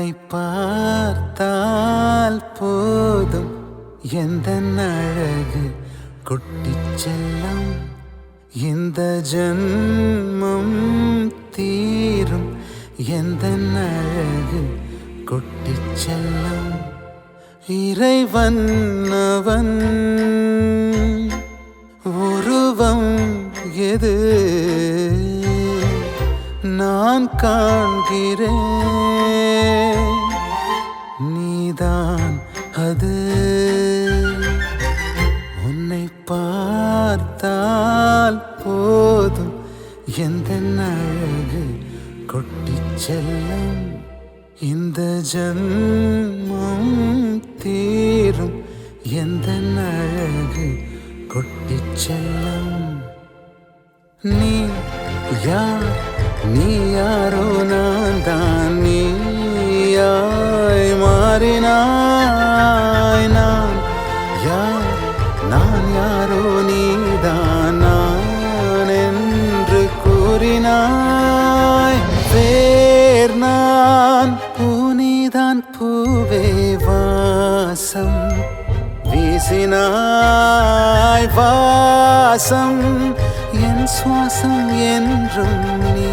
உன்னை பார்த்தால் போதும் எந்த அழகு கொட்டிச் செல்லும் இந்த ஜன்மம் தீரும் எந்த அழகு கொட்டிச் செல்லும் இறைவன் அவன் உருவம் எது நான் காண்கிறேன் நீதான் அது உன்னை பார்த்தால் போதும் எந்த அழகு கொட்டிச் செல்லும் இந்த ஜன்மம் தீரும் எந்த அழகு கொட்டிச் செல்லும் நீ யார் நீ யாரோ நான் தான் நீயாய் மாறினாய் நான் யார் நான் யாரோ நீதான் நான் என்று கூறினாய் வேர் நான் பூனிதான் பூவே வாசம் வீசினாய் வாசம் என் சுவாசம் என்றும் நீ